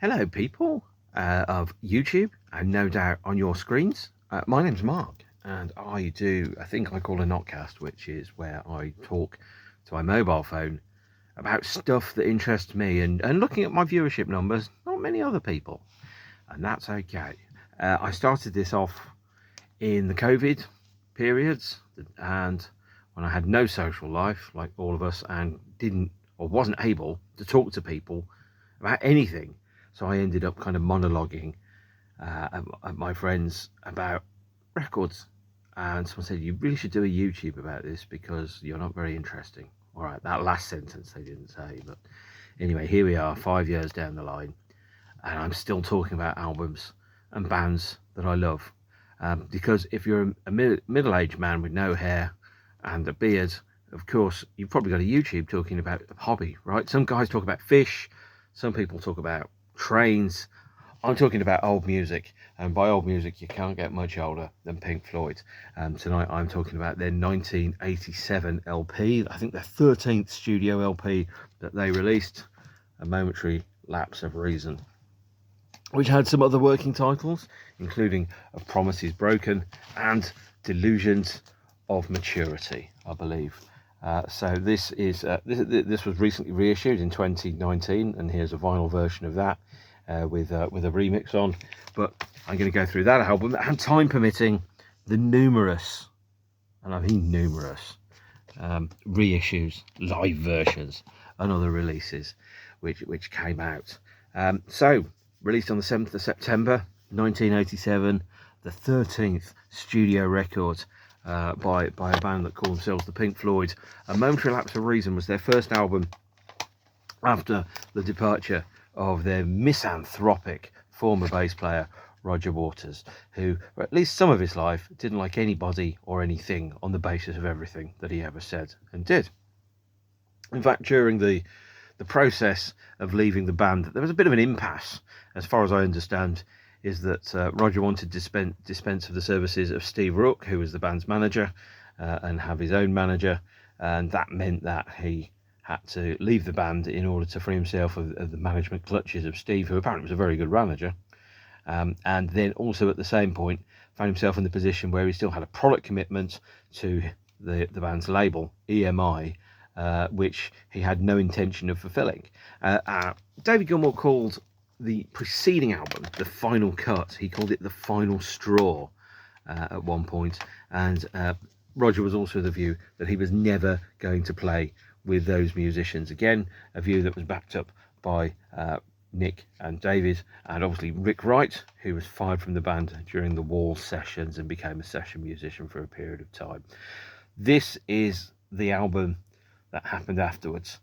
Hello, people of YouTube, and no doubt on your screens. My name's Mark, and I do a thing I call a NOTCAST, which is where I talk to my mobile phone about stuff that interests me. And looking at my viewership numbers, not many other people, and that's okay. I started this off in the COVID periods, and when I had no social life, like all of us, and didn't or wasn't able to talk to people about anything. So I ended up kind of monologuing at my friends about records. And someone said, you really should do a YouTube about this because you're not very interesting. All right, that last sentence they didn't say. But anyway, here we are 5 years down the line. And I'm still talking about albums and bands that I love. Because if you're a middle-aged man with no hair and a beard, of course, you've probably got a YouTube talking about a hobby, right? Some guys talk about fish. Some people talk about trains. I'm talking about old music, and by old music you can't get much older than Pink Floyd. Tonight I'm talking about their 1987 LP, I think their 13th studio LP that they released, A Momentary Lapse of Reason, which had some other working titles, including Of Promises Broken and Delusions of Maturity, I believe. So this is this was recently reissued in 2019, and here's a vinyl version of that with a remix on. But I'm going to go through that album, and time permitting, the numerous, and I mean numerous, reissues, live versions, and other releases which came out. So released on the 7th of September 1987, the 13th studio record by a band that call themselves the Pink Floyd. A Momentary Lapse of Reason was their first album after the departure of their misanthropic former bass player Roger Waters, who for at least some of his life didn't like anybody or anything on the basis of everything that he ever said and did. In fact, during the process of leaving the band, there was a bit of an impasse, as far as I understand, is that Roger wanted to dispense of the services of Steve Rook, who was the band's manager, and have his own manager, and that meant that he had to leave the band in order to free himself of the management clutches of Steve, who apparently was a very good manager, and then also at the same point found himself in the position where he still had a product commitment to the band's label, EMI, which he had no intention of fulfilling. David Gilmour called the preceding album the final cut. He called it the final straw at one point, and Roger was also of the view that he was never going to play with those musicians again, a view that was backed up by Nick and David, and obviously Rick Wright, who was fired from the band during the Wall sessions and became a session musician for a period of time. This is the album that happened afterwards.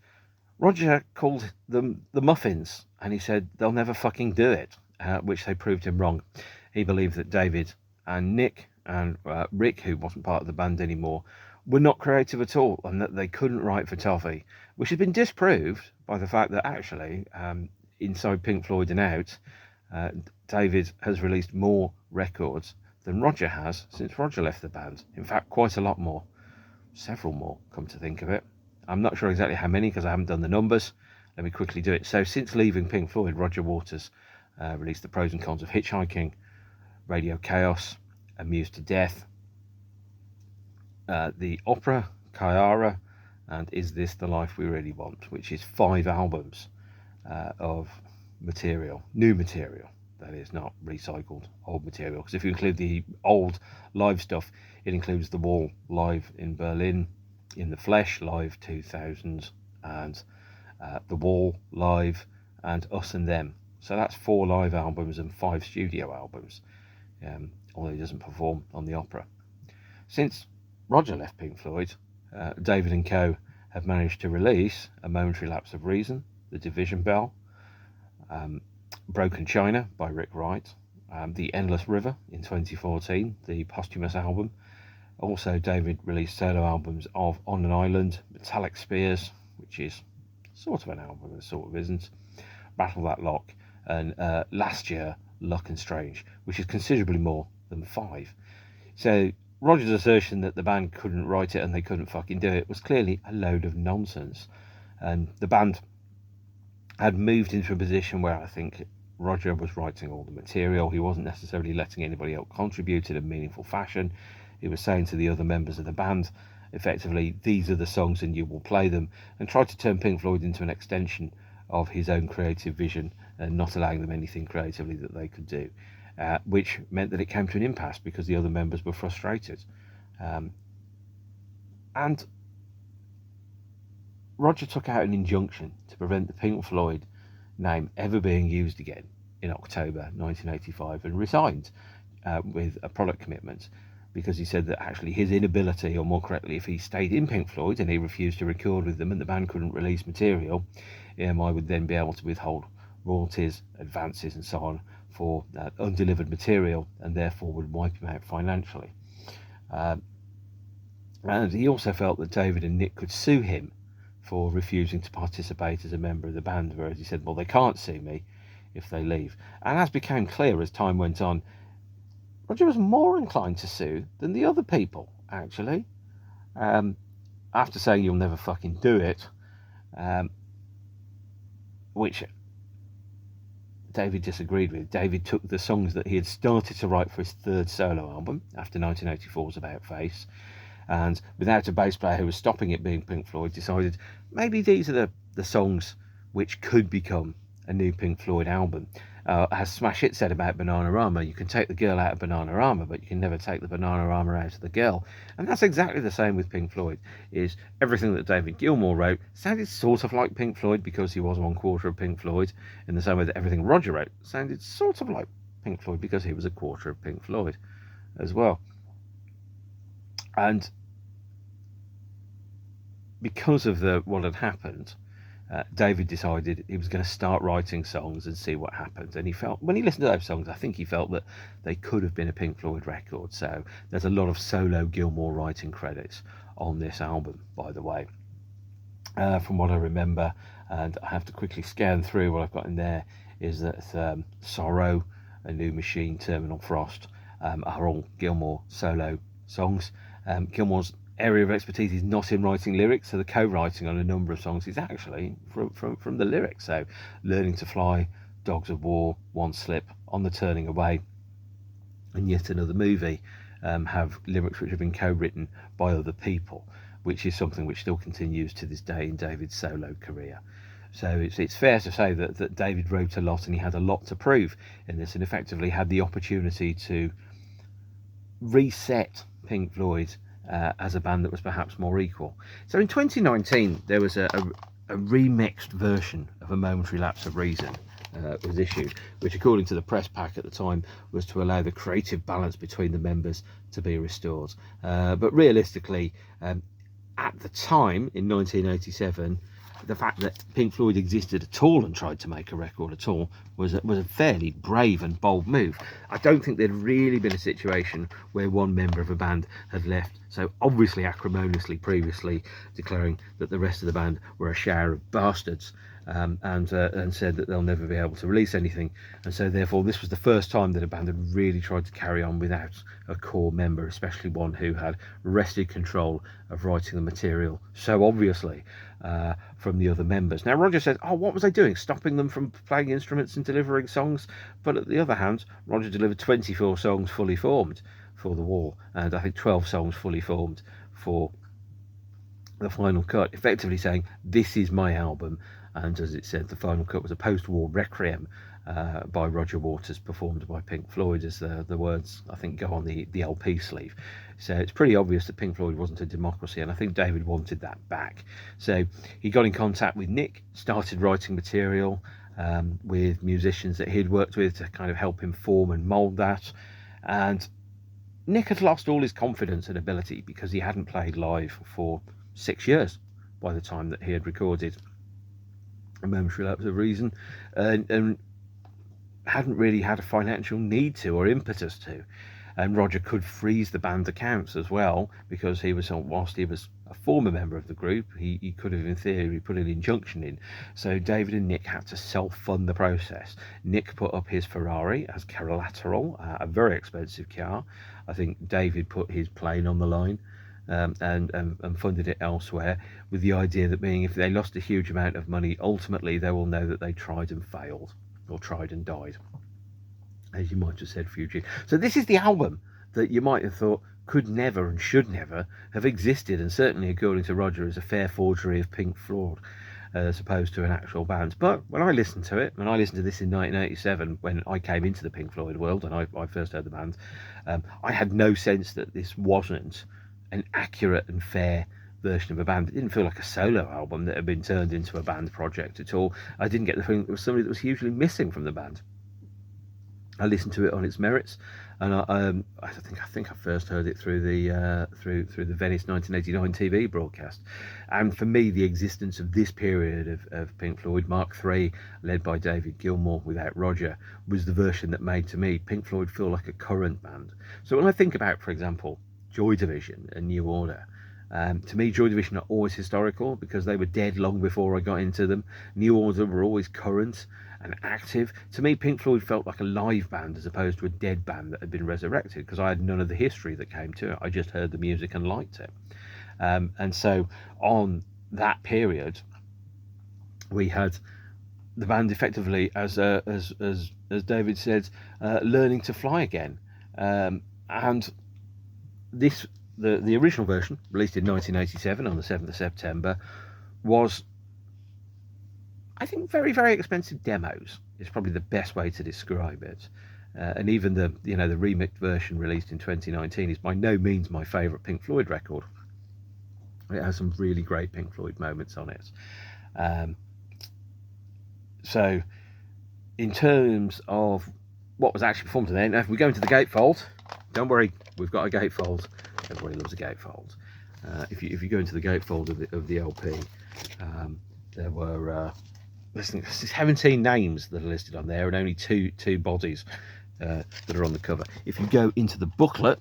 Roger called them the Muffins, and he said they'll never fucking do it, which they proved him wrong. He believed that David and Nick and Rick, who wasn't part of the band anymore, were not creative at all, and that they couldn't write for toffee, which has been disproved by the fact that actually, inside Pink Floyd and out, David has released more records than Roger has since Roger left the band. In fact, quite a lot more. Several more, come to think of it. I'm not sure exactly how many because I haven't done the numbers. Let me quickly do it. So since leaving Pink Floyd, Roger Waters released The Pros and Cons of Hitchhiking, Radio Chaos, Amused to Death, the opera, Kyara, and Is This the Life We Really Want, which is 5 albums of material, new material. That is not recycled old material, because if you include the old live stuff, it includes The Wall live in Berlin, In the Flesh live 2000, and The Wall live, and Us and Them. So that's 4 live albums and 5 studio albums, although he doesn't perform on the opera. Since Roger left Pink Floyd, David and co have managed to release A Momentary Lapse of Reason, The Division Bell, Broken China by Rick Wright, The Endless River in 2014, the posthumous album. Also, David released solo albums of On an Island, Metallic Spears, which is sort of an album and sort of isn't, Battle That Lock, and last year, Luck and Strange, which is considerably more than 5. So Roger's assertion that the band couldn't write it and they couldn't fucking do it was clearly a load of nonsense. And the band had moved into a position where I think Roger was writing all the material. He wasn't necessarily letting anybody else contribute in a meaningful fashion. He was saying to the other members of the band, effectively, these are the songs and you will play them, and tried to turn Pink Floyd into an extension of his own creative vision and not allowing them anything creatively that they could do, which meant that it came to an impasse because the other members were frustrated. And Roger took out an injunction to prevent the Pink Floyd name ever being used again in October 1985 and resigned with a product commitment, because he said that actually his inability, or more correctly, if he stayed in Pink Floyd and he refused to record with them and the band couldn't release material, EMI would then be able to withhold royalties, advances and so on for undelivered material, and therefore would wipe him out financially. And he also felt that David and Nick could sue him for refusing to participate as a member of the band, whereas he said, well, they can't sue me if they leave. And as became clear as time went on, Roger was more inclined to sue than the other people, actually. After saying you'll never fucking do it, which David disagreed with. David took the songs that he had started to write for his third solo album after 1984's About Face, and without a bass player who was stopping it being Pink Floyd, decided maybe these are the songs which could become a new Pink Floyd album. As Smash Hit said about Bananarama, you can take the girl out of Bananarama, but you can never take the Bananarama out of the girl. And that's exactly the same with Pink Floyd, is everything that David Gilmour wrote sounded sort of like Pink Floyd because he was 1/4 of Pink Floyd, in the same way that everything Roger wrote sounded sort of like Pink Floyd because he was 1/4 of Pink Floyd as well. And because of what had happened, David decided he was going to start writing songs and see what happened. And he felt, when he listened to those songs, I think he felt that they could have been a Pink Floyd record. So there's a lot of solo Gilmour writing credits on this album, by the way, from what I remember. And I have to quickly scan through what I've got in there, is that Sorrow, A New Machine, Terminal Frost are all Gilmour solo songs. Gilmour's area of expertise is not in writing lyrics, so the co-writing on a number of songs is actually from the lyrics. So Learning to Fly, Dogs of War, One Slip, On the Turning Away, and Yet Another Movie have lyrics which have been co-written by other people, which is something which still continues to this day in David's solo career. So it's fair to say that David wrote a lot and he had a lot to prove in this, and effectively had the opportunity to reset Pink Floyd as a band that was perhaps more equal. So in 2019 there was a remixed version of A Momentary Lapse of Reason was issued, which according to the press pack at the time was to allow the creative balance between the members to be restored. But realistically, at the time in 1987, the fact that Pink Floyd existed at all and tried to make a record at all was a fairly brave and bold move. I don't think there'd really been a situation where one member of a band had left so obviously acrimoniously previously, declaring that the rest of the band were a shower of bastards, and said that they'll never be able to release anything. And so therefore this was the first time that a band had really tried to carry on without a core member, especially one who had wrested control of writing the material so obviously from the other members. Now Roger said, oh, what was I doing, stopping them from playing instruments and delivering songs? But at the other hand, Roger delivered 24 songs fully formed for The Wall, and I think 12 songs fully formed for the final cut, effectively saying this is my album. And as it said, the final cut was a post-war requiem by Roger Waters, performed by Pink Floyd, as the words I think go on the LP sleeve. So it's pretty obvious that Pink Floyd wasn't a democracy, and I think David wanted that back. So he got in contact with Nick, started writing material with musicians that he'd worked with to kind of help him form and mould that. And Nick had lost all his confidence and ability because he hadn't played live for 6 years by the time that he had recorded A Momentary Lapse of Reason, and hadn't really had a financial need to or impetus to. And Roger could freeze the band accounts as well, because he was, whilst he was a former member of the group, he could have in theory put an injunction in. So David and Nick had to self-fund the process. Nick put up his Ferrari as collateral, a very expensive car. I think David put his plane on the line and funded it elsewhere, with the idea that being if they lost a huge amount of money, ultimately they will know that they tried and failed. or tried and died, as you might have said, Fuji. So this is the album that you might have thought could never and should never have existed, and certainly, according to Roger, is a fair forgery of Pink Floyd as opposed to an actual band. But when I listened to it, when I listened to this in 1987, when I came into the Pink Floyd world and I first heard the band, I had no sense that this wasn't an accurate and fair version of a band. It didn't feel like a solo album that had been turned into a band project at all. I didn't get the feeling there was somebody that was hugely missing from the band. I listened to it on its merits, and I think I first heard it through the Venice 1989 TV broadcast. And for me, the existence of this period of Pink Floyd Mark III, led by David Gilmour without Roger, was the version that made, to me, Pink Floyd feel like a current band. So when I think about, for example, Joy Division and New Order, to me, Joy Division are always historical because they were dead long before I got into them. New Order were always current and active. To me, Pink Floyd felt like a live band as opposed to a dead band that had been resurrected, because I had none of the history that came to it. I just heard the music and liked it. And so on that period, we had the band effectively, as David said, learning to fly again. And this, the original version, released in 1987 on the 7th of September, was, I think, very, very expensive demos is probably the best way to describe it. And even the remixed version released in 2019 is by no means my favourite Pink Floyd record. It has some really great Pink Floyd moments on it. So in terms of what was actually performed today, now if we go into the gatefold, don't worry, we've got a gatefold. Everybody loves a gatefold. If you go into the gatefold of the LP, there were 17 names that are listed on there, and only two bodies that are on the cover. If you go into the booklet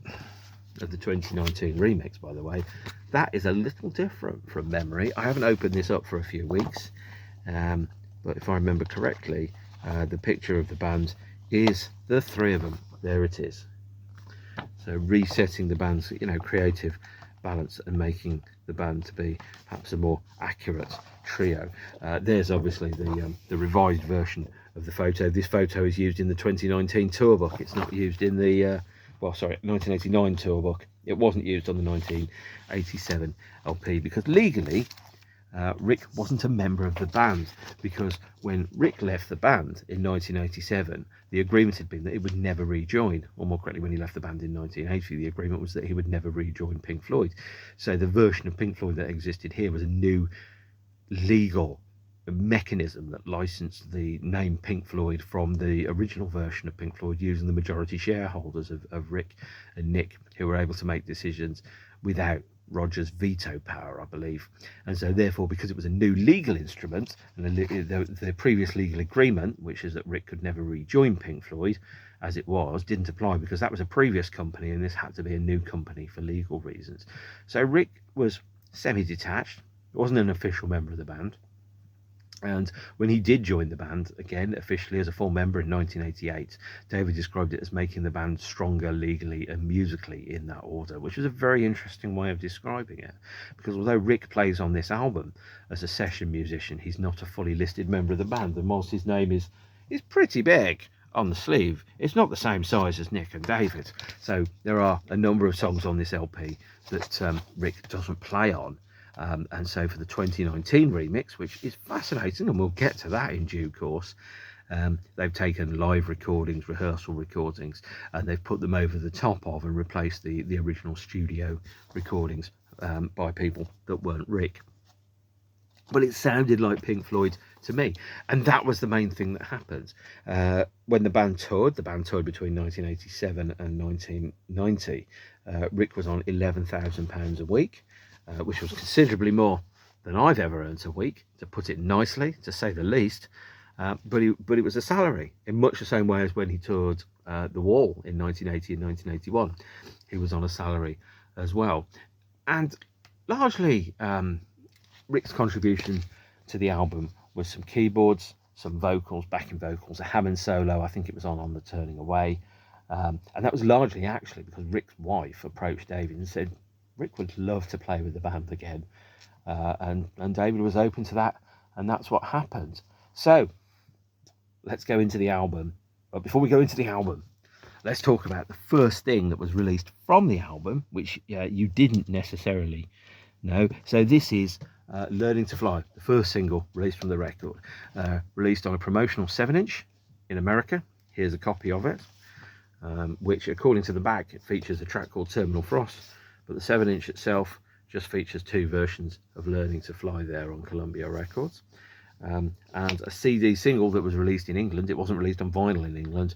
of the 2019 remix, by the way, that is a little different from memory. I haven't opened this up for a few weeks, but if I remember correctly, the picture of the band is the three of them. There it is. So resetting the band's creative balance and making the band to be perhaps a more accurate trio. There's obviously the revised version of the photo. This photo is used in the 2019 tour book. It's not used in the 1989 tour book. It wasn't used on the 1987 LP because legally Rick wasn't a member of the band, because when Rick left the band in 1987, the agreement had been that he would never rejoin, or more correctly, when he left the band in 1980, the agreement was that he would never rejoin Pink Floyd. So the version of Pink Floyd that existed here was a new legal mechanism that licensed the name Pink Floyd from the original version of Pink Floyd, using the majority shareholders of Rick and Nick, who were able to make decisions without Roger's veto power, I believe. And so therefore, because it was a new legal instrument, and the previous legal agreement, which is that Rick could never rejoin Pink Floyd as it was, didn't apply, because that was a previous company and this had to be a new company for legal reasons. So Rick was semi-detached, wasn't an official member of the band. And when he did join the band again officially as a full member in 1988, David described it as making the band stronger legally and musically in that order, which was a very interesting way of describing it, because although Rick plays on this album as a session musician, he's not a fully listed member of the band, and whilst his name is pretty big on the sleeve, it's not the same size as Nick and David. So there are a number of songs on this LP that Rick doesn't play on. And so for the 2019 remix, which is fascinating, and we'll get to that in due course, they've taken live recordings, rehearsal recordings, and they've put them over the top of and replaced the original studio recordings by people that weren't Rick. But it sounded like Pink Floyd to me, and that was the main thing that happened. When the band toured between 1987 and 1990, Rick was on £11,000 a week, which was considerably more than I've ever earned a week, to put it nicely, to say the least. But it was a salary, in much the same way as when he toured The Wall in 1980 and 1981. He was on a salary as well. And largely, Rick's contribution to the album was some keyboards, some vocals, backing vocals, a Hammond solo, I think it was on The Turning Away. And that was largely actually because Rick's wife approached David and said, Rick would love to play with the band again, and David was open to that, and that's what happened. So let's go into the album. But before we go into the album, let's talk about the first thing that was released from the album, which you didn't necessarily know. So this is Learning to Fly, the first single released from the record, released on a promotional 7-inch in America. Here's a copy of it, which, according to the back, it features a track called Terminal Frost, but the 7-inch itself just features 2 versions of Learning to Fly there on Columbia Records. And a CD single that was released in England. It wasn't released on vinyl in England,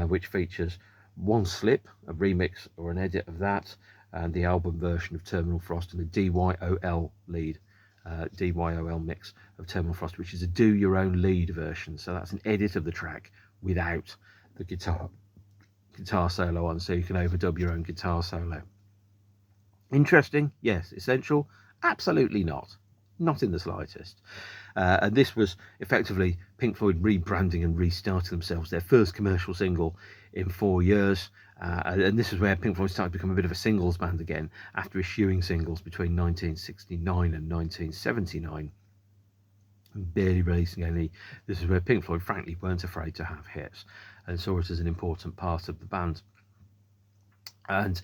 which features 1 slip, a remix or an edit of that, and the album version of Terminal Frost, and a DYOL lead, DYOL mix of Terminal Frost, which is a do your own lead version. So that's an edit of the track without the guitar solo on, so you can overdub your own guitar solo. Interesting? Yes. Essential? Absolutely not. Not in the slightest. And this was effectively Pink Floyd rebranding and restarting themselves, their first commercial single in 4 years. And this is where Pink Floyd started to become a bit of a singles band again, after eschewing singles between 1969 and 1979. Barely releasing any. This is where Pink Floyd frankly weren't afraid to have hits and saw it as an important part of the band. And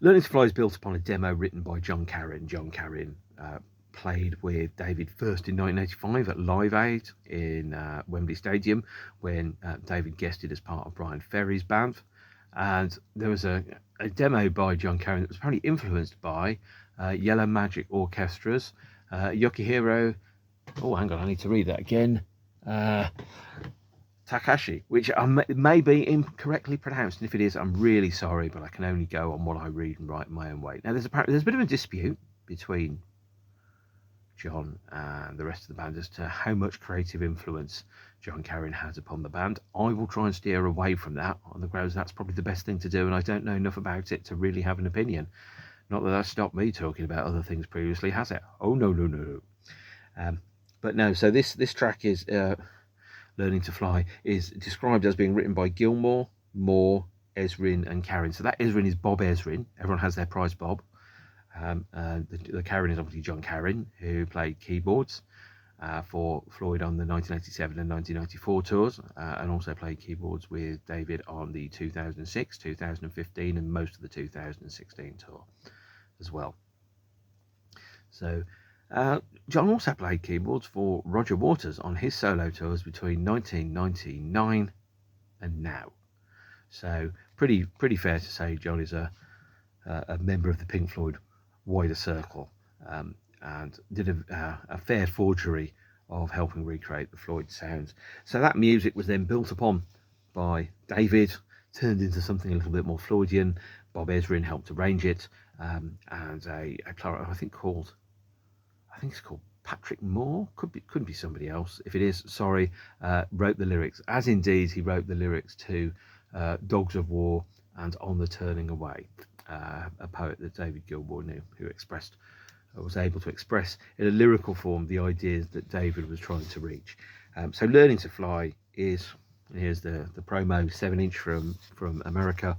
Learning to Fly is built upon a demo written by John Carrin. John Carrin played with David first in 1985 at Live Aid in Wembley Stadium, when David guested as part of Brian Ferry's band. And there was a demo by John Carrin that was apparently influenced by Yellow Magic Orchestra's Yukihiro, oh hang on, I need to read that again, Takashi, which may be incorrectly pronounced, and if it is, I'm really sorry, but I can only go on what I read and write in my own way. Now there's a bit of a dispute between John and the rest of the band as to how much creative influence John Carrin has upon the band. I will try and steer away from that on the grounds that's probably the best thing to do, and I don't know enough about it to really have an opinion. Not that that's stopped me talking about other things previously, has it? Oh no. But no, so this track is Learning to Fly is described as being written by Gilmour, Moore, Ezrin and Carrin. So that Ezrin is Bob Ezrin. Everyone has their prize Bob. The Carrin is obviously John Carrin, who played keyboards for Floyd on the 1987 and 1994 tours, and also played keyboards with David on the 2006, 2015 and most of the 2016 tour as well. So John also played keyboards for Roger Waters on his solo tours between 1999 and now. So pretty fair to say John is a member of the Pink Floyd wider circle, and did a fair forgery of helping recreate the Floyd sounds. So that music was then built upon by David, turned into something a little bit more Floydian. Bob Ezrin helped arrange it, and a I think it's called Patrick Moore, could be somebody else. If it is, sorry, wrote the lyrics, as indeed he wrote the lyrics to Dogs of War and On the Turning Away, a poet that David Gilmour knew, who was able to express in a lyrical form the ideas that David was trying to reach. So Learning to Fly is, here's the promo 7-inch from America,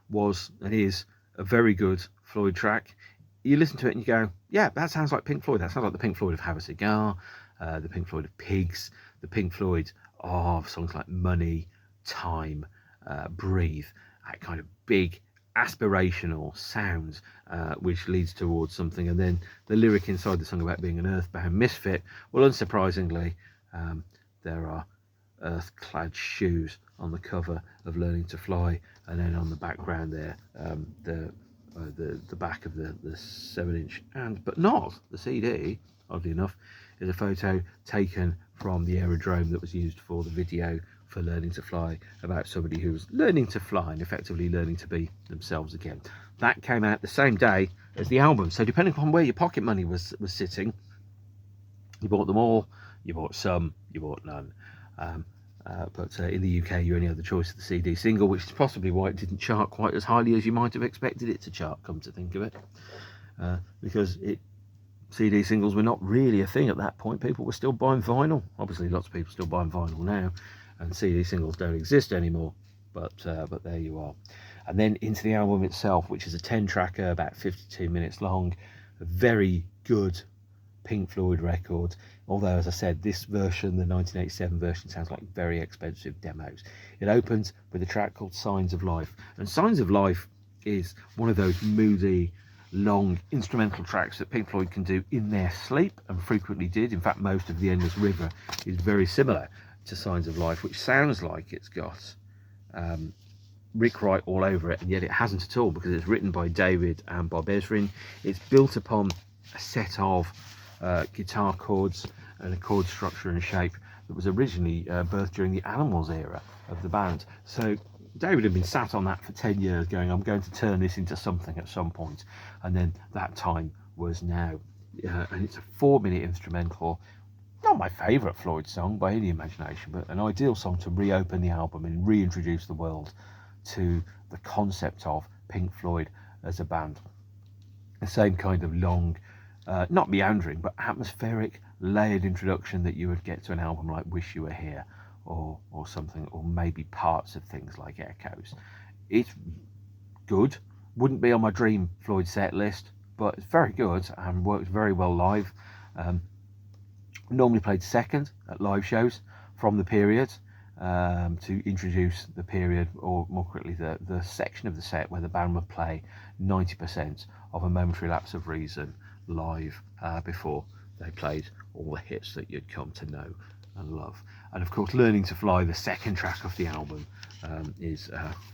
was and is a very good Floyd track. You listen to it and you go, yeah, that sounds like Pink Floyd. That sounds like the Pink Floyd of Have a Cigar, the Pink Floyd of Pigs, the Pink Floyd of songs like Money, Time, Breathe, that kind of big aspirational sounds, which leads towards something. And then the lyric inside the song about being an earthbound misfit, well, unsurprisingly, there are earth-clad shoes on the cover of Learning to Fly, and then on the background there, the back of the 7-inch, but not the CD, oddly enough, is a photo taken from the aerodrome that was used for the video for Learning to Fly, about somebody who was learning to fly and effectively learning to be themselves again. That came out the same day as the album, so depending upon where your pocket money was sitting, you bought them all, you bought some, you bought none. But in the UK, you only had the choice of the CD single, which is possibly why it didn't chart quite as highly as you might have expected it to chart, come to think of it. Because CD singles were not really a thing at that point. People were still buying vinyl. Obviously, lots of people still buying vinyl now, and CD singles don't exist anymore. But there you are. And then into the album itself, which is a 10-tracker, about 52 minutes long, a very good Pink Floyd record, although, as I said, this version, the 1987 version, sounds like very expensive demos. It opens with a track called Signs of Life, and Signs of Life is one of those moody, long instrumental tracks that Pink Floyd can do in their sleep, and frequently did. In fact, most of the Endless River is very similar to Signs of Life, which sounds like it's got Rick Wright all over it, and yet it hasn't at all, because it's written by David and Bob Ezrin. It's built upon a set of guitar chords and a chord structure and shape that was originally birthed during the Animals era of the band. So David had been sat on that for 10 years going, I'm going to turn this into something at some point, and then that time was now. And it's a 4-minute instrumental. Not my favourite Floyd song by any imagination, but an ideal song to reopen the album and reintroduce the world to the concept of Pink Floyd as a band. The same kind of long, not meandering, but atmospheric, layered introduction that you would get to an album like Wish You Were Here, or something, or maybe parts of things like Echoes. It's good. Wouldn't be on my dream Floyd set list, but it's very good and works very well live. Normally played second at live shows from the period, to introduce the period, or more quickly the section of the set where the band would play 90% of A Momentary Lapse of Reason live, before they played all the hits that you'd come to know and love. And of course, Learning to Fly, the second track of the album,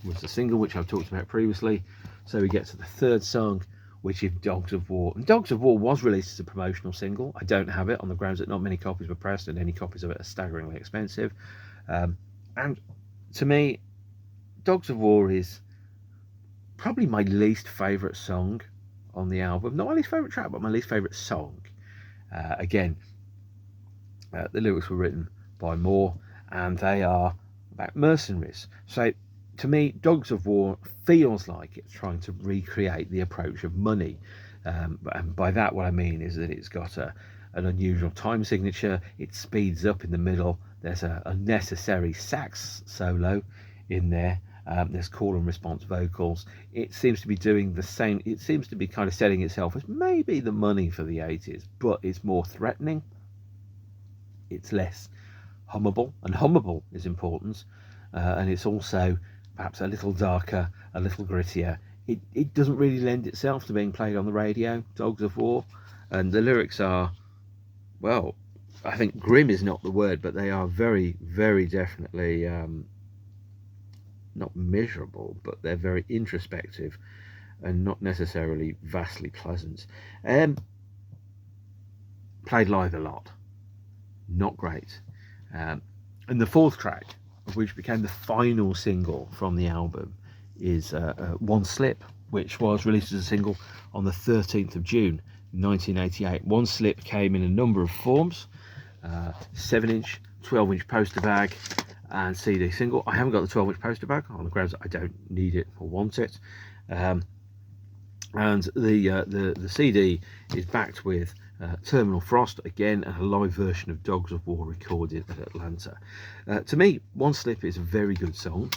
was the single which I've talked about previously. So we get to the third song, which is Dogs of War. And Dogs of War was released as a promotional single. I don't have it, on the grounds that not many copies were pressed, and any copies of it are staggeringly expensive. And to me, Dogs of War is probably my least favourite song on the album. Not my least favourite track, but my least favourite song. Again, the lyrics were written by Moore, and they are about mercenaries. So to me, Dogs of War feels like it's trying to recreate the approach of Money. And by that, what I mean is that it's got an unusual time signature. It speeds up in the middle. There's a unnecessary sax solo in there. There's call and response vocals. It seems to be doing the same. It seems to be kind of setting itself as maybe the Money for the 80s, but it's more threatening. It's less hummable, and hummable is important. And it's also perhaps a little darker, a little grittier. It doesn't really lend itself to being played on the radio, Dogs of War. And the lyrics are, well, I think grim is not the word, but they are very, very definitely not miserable, but they're very introspective and not necessarily vastly pleasant. Played live a lot, not great. And the fourth track, which became the final single from the album, is One Slip, which was released as a single on the 13th of June 1988. One Slip came in a number of forms: 7-inch, 12-inch poster bag, and CD single. I haven't got the 12-inch poster bag, on the grounds that I don't need it or want it. And the CD is backed with Terminal Frost again, and a live version of Dogs of War recorded at Atlanta. To me, One Slip is a very good song,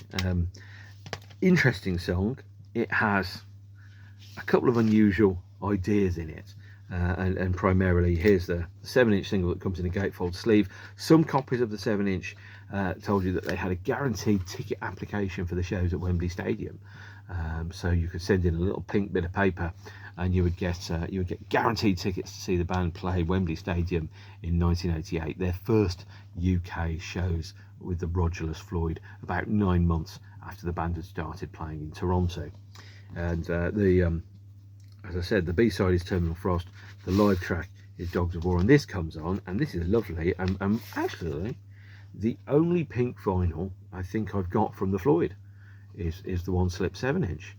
interesting song. It has a couple of unusual ideas in it, and primarily, here's the 7-inch single that comes in a gatefold sleeve. Some copies of the 7-inch told you that they had a guaranteed ticket application for the shows at Wembley Stadium. So you could send in a little pink bit of paper, and you would get guaranteed tickets to see the band play Wembley Stadium in 1988. Their first UK shows with the Rogerless Floyd, about 9 months after the band had started playing in Toronto. And as I said, the B-side is Terminal Frost. The live track is Dogs of War, and this comes on, and this is lovely. And actually, the only pink vinyl I think I've got from the Floyd is the One Slip 7-inch.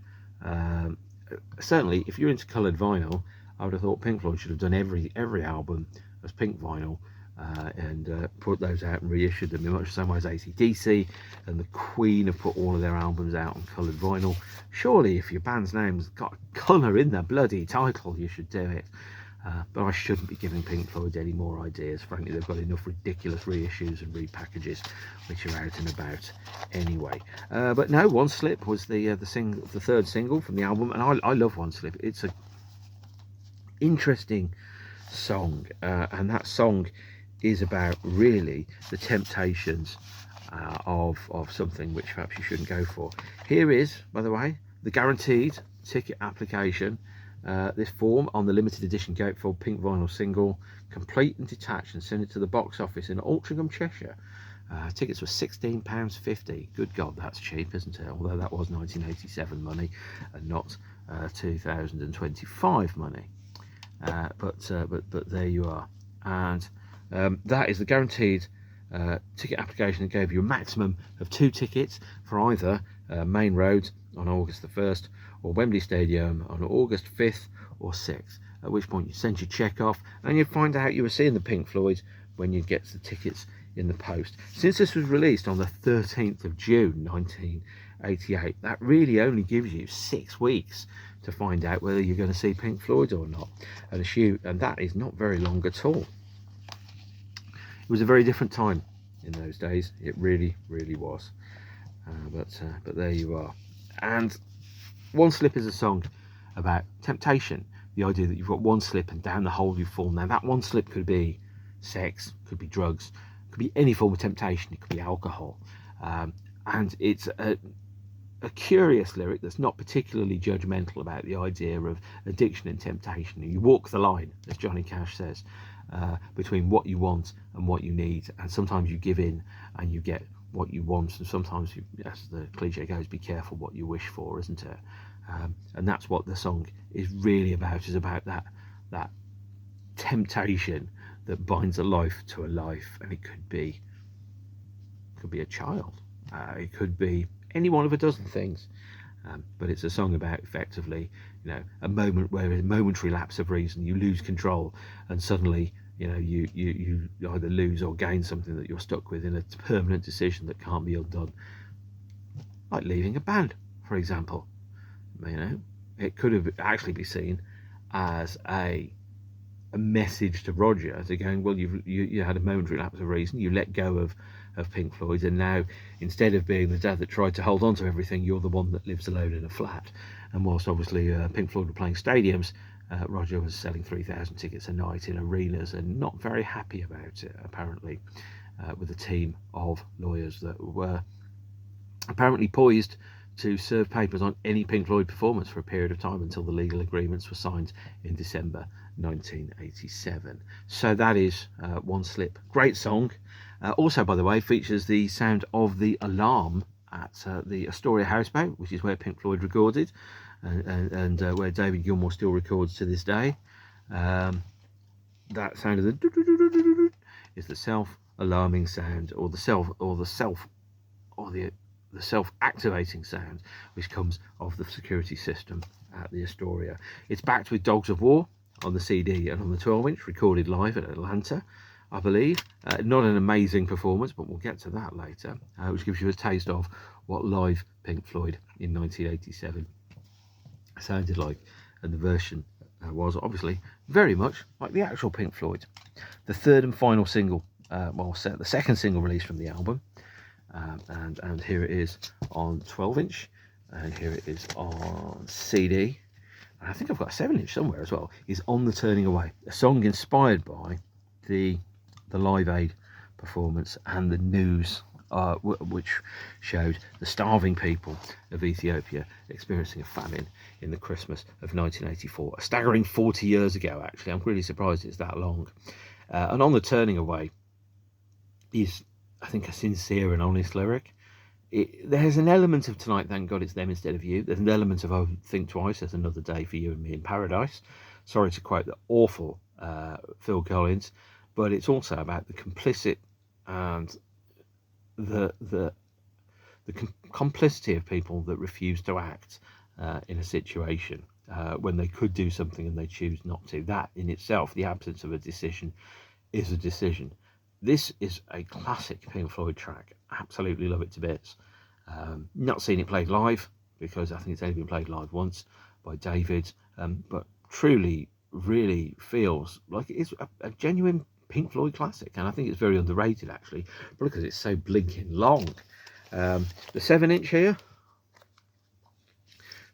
Certainly, if you're into coloured vinyl, I would have thought Pink Floyd should have done every album as pink vinyl, and put those out and reissued them in much the same way as AC/DC and the Queen have put all of their albums out on coloured vinyl. Surely, if your band's name's got colour in the bloody title, you should do it. But I shouldn't be giving Pink Floyd any more ideas. Frankly, they've got enough ridiculous reissues and repackages which are out and about anyway. But no, One Slip was the third single from the album, and I love One Slip. It's a interesting song, and that song is about really the temptations of something which perhaps you shouldn't go for. Here is, by the way, the guaranteed ticket application. This form on the limited edition gatefold pink vinyl single, complete and detached, and send it to the box office in Altrincham, Cheshire. Tickets were £16.50. Good God, that's cheap, isn't it? Although that was 1987 money and not 2025 money. But there you are. And that is the guaranteed ticket application that gave you a maximum of 2 tickets for either Main Road on August the 1st or Wembley Stadium on August 5th or 6th, at which point you send your check off and you'd find out you were seeing the Pink Floyd when you get the tickets in the post. Since this was released on the 13th of June 1988, that really only gives you 6 weeks to find out whether you're going to see Pink Floyd or not, and that is not very long at all. It was a very different time in those days. It really was. But there you are. And One Slip is a song about temptation, the idea that you've got one slip and down the hole you fall. Now that one slip could be sex, could be drugs, could be any form of temptation. It could be alcohol, and it's a curious lyric that's not particularly judgmental about the idea of addiction and temptation. You walk the line, as Johnny Cash says, between what you want and what you need, and sometimes you give in and you get what you want, and sometimes you, as the cliche goes, be careful what you wish for, isn't it? And that's what the song is really about, is about that temptation that binds a life to a life. And it could be a child, it could be any one of a dozen things, but it's a song about effectively, a moment where a momentary lapse of reason, you lose control, and suddenly you either lose or gain something that you're stuck with in a permanent decision that can't be undone, like leaving a band, for example. It could have actually be seen as a message to Roger, as going, well, you had a momentary lapse of reason, you let go of Pink Floyd, and now instead of being the dad that tried to hold on to everything, you're the one that lives alone in a flat. And whilst obviously Pink Floyd were playing stadiums, Roger was selling 3,000 tickets a night in arenas, and not very happy about it, apparently, with a team of lawyers that were apparently poised to serve papers on any Pink Floyd performance for a period of time until the legal agreements were signed in December 1987. So that is One Slip. Great song. Also, by the way, features the sound of the alarm at the Astoria Houseboat, which is where Pink Floyd recorded, and where David Gilmour still records to this day. That sound of the is the self-alarming sound, or the self-activating sound, which comes off the security system at the Astoria. It's backed with Dogs of War on the CD and on the 12-inch, recorded live at Atlanta, I believe. Not an amazing performance, but we'll get to that later, which gives you a taste of what live Pink Floyd in 1987 sounded like, and the version was obviously very much like the actual Pink Floyd. The third and final single, the second single released from the album, and here it is on 12-inch, and here it is on CD, and I think I've got a 7-inch somewhere as well, is On the Turning Away, a song inspired by the Live Aid performance and the news which showed the starving people of Ethiopia experiencing a famine in the Christmas of 1984, a staggering 40 years ago actually. I'm really surprised it's that long. And On the Turning Away is, I think, a sincere and honest lyric. There's an element of Tonight Thank God It's Them Instead of You. There's an element of Oh Think Twice, There's Another Day for You and Me in Paradise. Sorry to quote the awful Phil Collins, but it's also about the complicit and the complicity of people that refuse to act in a situation when they could do something and they choose not to. That in itself, the absence of a decision, is a decision. This is a classic Pink Floyd track. Absolutely love it to bits. Not seen it played live, because I think it's only been played live once by David, but truly really feels like it's a genuine Pink Floyd classic, and I think it's very underrated actually, because it's so blinking long. The 7-inch here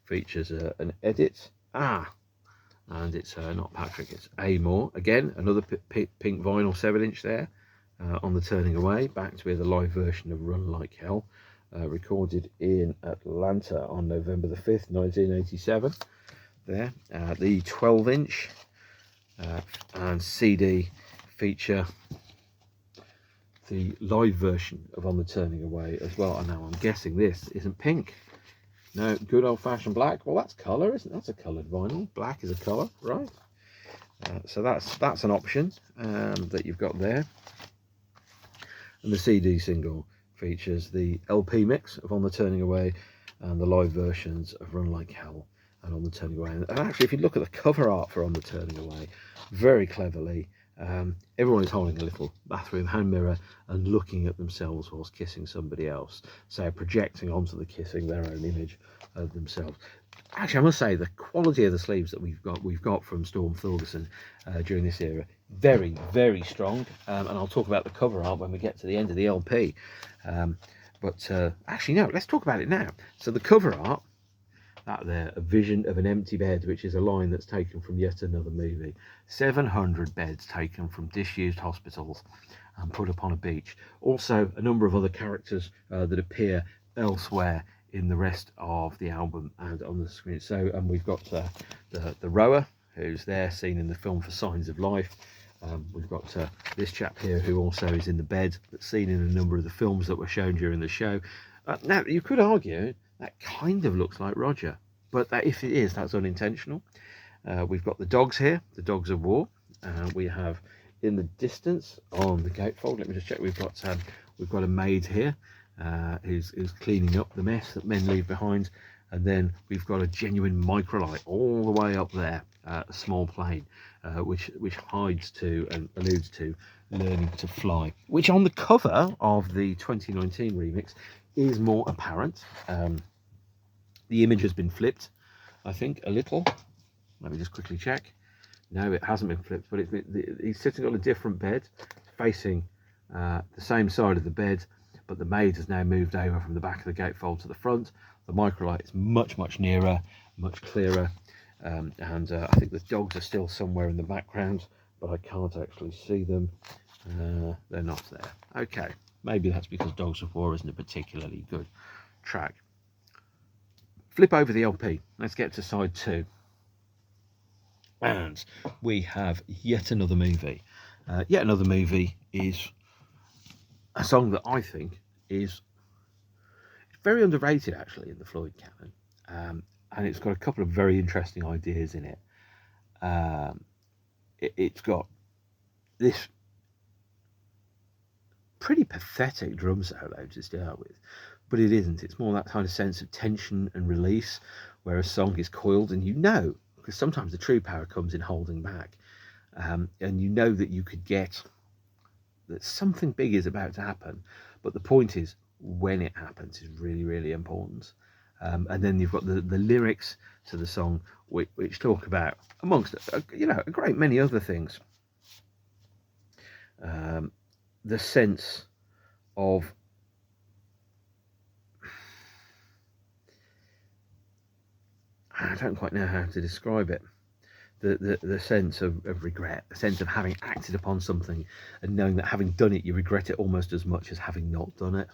features an edit. and it's not Patrick, it's Amore. Again, another pink vinyl 7-inch there on the Turning Away, backed with a live version of Run Like Hell, recorded in Atlanta on November the 5th, 1987. There, the 12-inch and CD feature the live version of On the Turning Away as well. And now I'm guessing this isn't pink. No, good old-fashioned black. Well, that's colour, isn't it? That's a coloured vinyl. Black is a colour, right? So that's an option that you've got there. And the CD single features the LP mix of On the Turning Away and the live versions of Run Like Hell and On the Turning Away. And actually, if you look at the cover art for On the Turning Away, very cleverly, everyone is holding a little bathroom hand mirror and looking at themselves whilst kissing somebody else, so projecting onto the kissing their own image of themselves. Actually, I must say the quality of the sleeves that we've got from Storm Thorgerson during this era, very, very strong, and I'll talk about the cover art when we get to the end of the LP. But actually, no, let's talk about it now. So the cover art, that there, a vision of an empty bed, which is a line that's taken from Yet Another Movie. 700 beds taken from disused hospitals and put upon a beach. Also, a number of other characters that appear elsewhere in the rest of the album and on the screen. So, and we've got the rower, who's there, seen in the film for Signs of Life. We've got this chap here, who also is in the bed, that's seen in a number of the films that were shown during the show. Now, you could argue that kind of looks like Roger, but that, if it is, that's unintentional. We've got the dogs here, the dogs of war. We have in the distance on the gatefold, let me just check, we've got a maid here who's cleaning up the mess that men leave behind. And then we've got a genuine microlight all the way up there, a small plane, which hides to and alludes to learning to fly, which on the cover of the 2019 remix is more apparent. The image has been flipped, I think, a little. Let me just quickly check. No, it hasn't been flipped, but he's sitting on a different bed, facing the same side of the bed, but the maid has now moved over from the back of the gatefold to the front. The microlight is much, much nearer, much clearer, and I think the dogs are still somewhere in the background, but I can't actually see them. They're not there. Okay, maybe that's because Dogs of War isn't a particularly good track. Flip over the LP. Let's get to side 2. And we have Yet Another Movie. Yet Another Movie is a song that I think is very underrated, actually, in the Floyd canon. And it's got a couple of very interesting ideas in it. It's got this pretty pathetic drum solo to start with, but it isn't. It's more that kind of sense of tension and release, where a song is coiled, and you know, because sometimes the true power comes in holding back, and you know that you could get that something big is about to happen, but the point is when it happens is really, really important. And then you've got the lyrics to the song, which talk about, amongst a great many other things, the sense of I don't quite know how to describe it. The sense of regret, the sense of having acted upon something and knowing that having done it, you regret it almost as much as having not done it,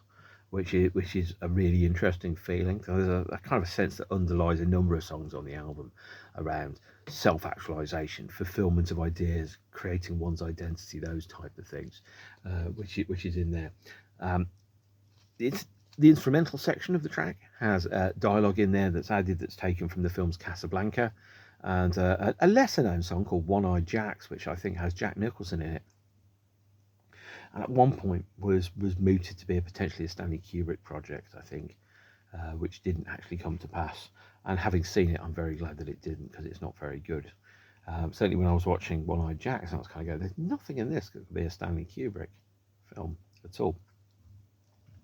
which is a really interesting feeling. So there's a kind of a sense that underlies a number of songs on the album around self-actualization, fulfillment of ideas, creating one's identity, those type of things, which is in there. It's the instrumental section of the track has dialogue in there that's added, that's taken from the films Casablanca, and a lesser known song called One-Eyed Jacks, which I think has Jack Nicholson in it, and at one point was mooted to be potentially a Stanley Kubrick project, I think, which didn't actually come to pass. And having seen it, I'm very glad that it didn't, because it's not very good. Certainly when I was watching One-Eyed Jacks, I was kind of going, there's nothing in this that could be a Stanley Kubrick film at all.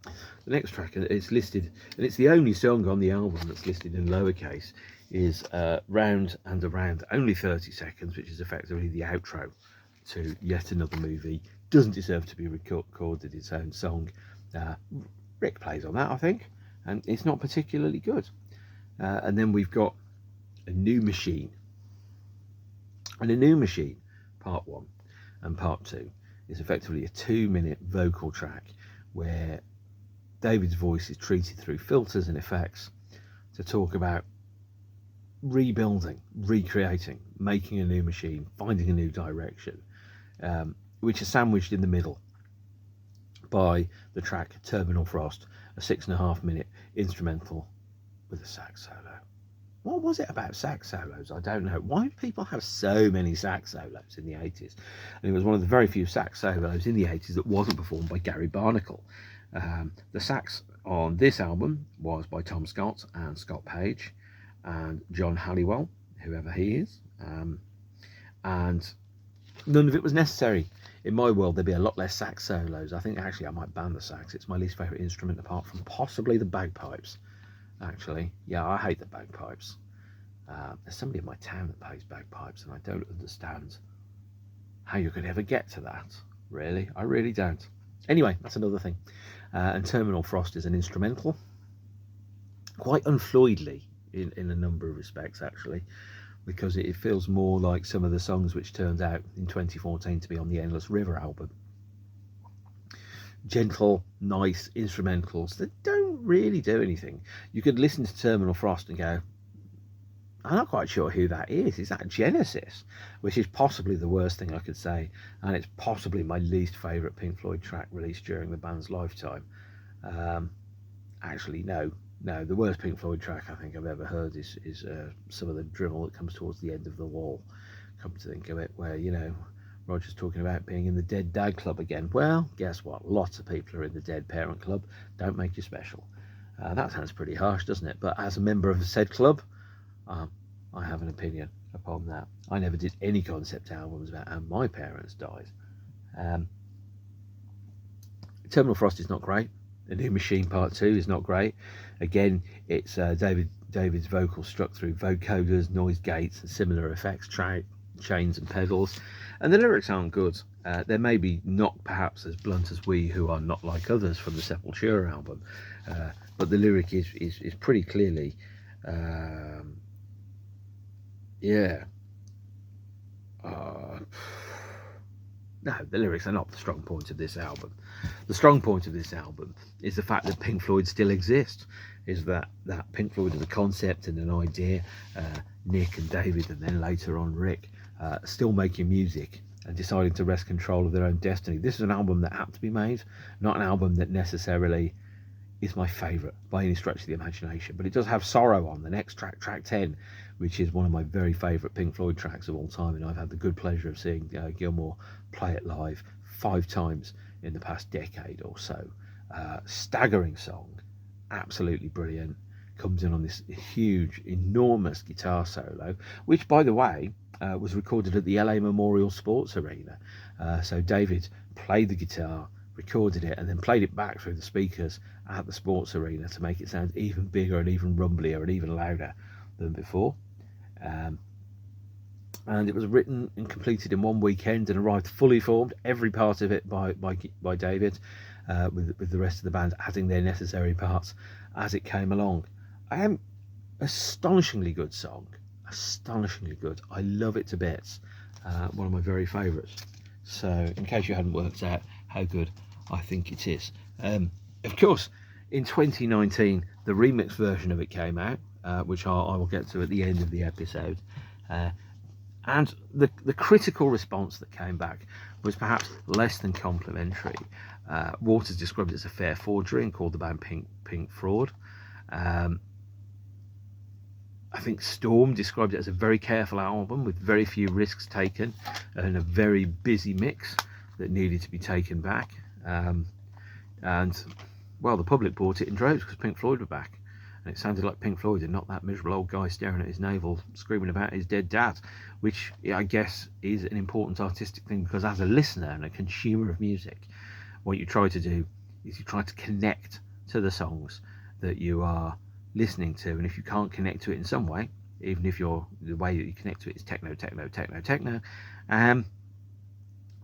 The next track, it's listed, and it's the only song on the album that's listed in lowercase, is Round and Around, only 30 seconds, which is effectively the outro to Yet Another Movie. Doesn't deserve to be recorded its own song. Rick plays on that, I think, and it's not particularly good. And then we've got A New Machine. And A New Machine, part 1 and part 2, is effectively a 2-minute vocal track where David's voice is treated through filters and effects to talk about rebuilding, recreating, making a new machine, finding a new direction, which is sandwiched in the middle by the track Terminal Frost, a 6.5-minute instrumental with a sax solo. What was it about sax solos? I don't know. Why do people have so many sax solos in the 80s? And it was one of the very few sax solos in the 80s that wasn't performed by Gary Barnacle. The sax on this album was by Tom Scott and Scott Page and John Halliwell, whoever he is. And none of it was necessary. In my world, there'd be a lot less sax solos. I think actually I might ban the sax. It's my least favourite instrument apart from possibly the bagpipes. Actually, yeah, I hate the bagpipes. There's somebody in my town that plays bagpipes, and I don't understand how you could ever get to that. Really, I really don't. Anyway, that's another thing. And Terminal Frost is an instrumental, quite unfloydly in a number of respects, actually, because it feels more like some of the songs which turned out in 2014 to be on the Endless River album. Gentle, nice instrumentals that don't really do anything. You could listen to Terminal Frost and go, I'm not quite sure who that is. Is that Genesis? Which is possibly the worst thing I could say, and it's possibly my least favourite Pink Floyd track released during the band's lifetime. Actually, no. The worst Pink Floyd track I think I've ever heard is some of the drivel that comes towards the end of The Wall. Come to think of it, where, you know, Roger's talking about being in the Dead Dad Club again. Well, guess what? Lots of people are in the Dead Parent Club. Don't make you special. That sounds pretty harsh, doesn't it? But as a member of said club, I have an opinion upon that. I never did any concept albums about how my parents died. Terminal Frost is not great. A New Machine Part 2 is not great. Again, it's David's vocals struck through vocoders, noise gates, and similar effects, chains and pedals. And the lyrics aren't good. They're maybe not perhaps as blunt as We Who Are Not Like Others from the Sepultura album, but the lyric is pretty clearly, no, the lyrics are not the strong point of this album. The strong point of this album is the fact that Pink Floyd still exists, is that Pink Floyd is a concept and an idea, Nick and David and then later on Rick, still making music and deciding to wrest control of their own destiny. This is an album that had to be made, not an album that necessarily is my favourite by any stretch of the imagination, but it does have Sorrow on the next track, track 10, which is one of my very favourite Pink Floyd tracks of all time, and I've had the good pleasure of seeing Gilmour play it live 5 times in the past decade or so. Staggering song, absolutely brilliant, comes in on this huge, enormous guitar solo, which, by the way, was recorded at the LA Memorial Sports Arena. So David played the guitar, recorded it, and then played it back through the speakers at the sports arena to make it sound even bigger and even rumblier and even louder than before. And it was written and completed in one weekend and arrived fully formed, every part of it by David, with the rest of the band adding their necessary parts as it came along. Astonishingly good song, astonishingly good. I love it to bits. One of my very favourites. So in case you hadn't worked out how good I think it is. Of course, in 2019, the remix version of it came out, which I will get to at the end of the episode. And the critical response that came back was perhaps less than complimentary. Waters described it as a fair forgery and called the band Pink Fraud. I think Storm described it as a very careful album with very few risks taken and a very busy mix that needed to be taken back. And, well, the public bought it in droves because Pink Floyd were back. And it sounded like Pink Floyd and not that miserable old guy staring at his navel, screaming about his dead dad, which I guess is an important artistic thing, because as a listener and a consumer of music, what you try to do is you try to connect to the songs that you are listening to. And if you can't connect to it in some way, even if the way that you connect to it is techno,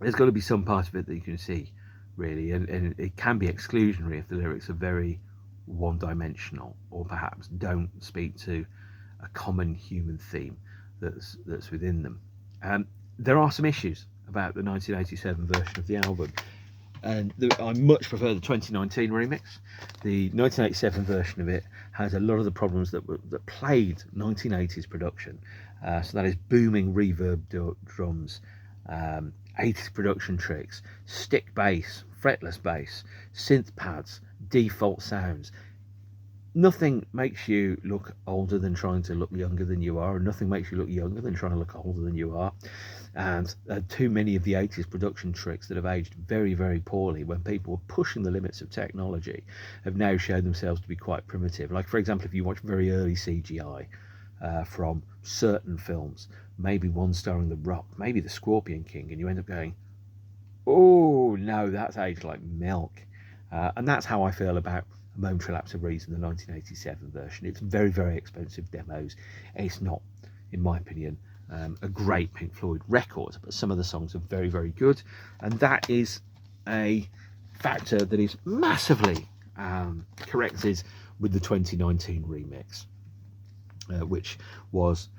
there's got to be some part of it that you can see, really. And it can be exclusionary if the lyrics are very one-dimensional or perhaps don't speak to a common human theme that's within them. There are some issues about the 1987 version of the album, and I much prefer the 2019 remix. The 1987 version of it has a lot of the problems that plagued 1980s production. So that is booming reverb drums, 80s production tricks, stick bass, fretless bass, synth pads, default sounds. Nothing makes you look older than trying to look younger than you are, and nothing makes you look younger than trying to look older than you are. And too many of the 80s production tricks that have aged very, very poorly when people were pushing the limits of technology have now shown themselves to be quite primitive. Like, for example, if you watch very early CGI from certain films, maybe one starring The Rock, maybe The Scorpion King, and you end up going, oh no, that's aged like milk. And that's how I feel about Momentary Lapse of Reason, the 1987 version. It's very, very expensive demos. It's not, in my opinion, a great Pink Floyd record, but some of the songs are very, very good, and that is a factor that is massively corrected with the 2019 remix, which was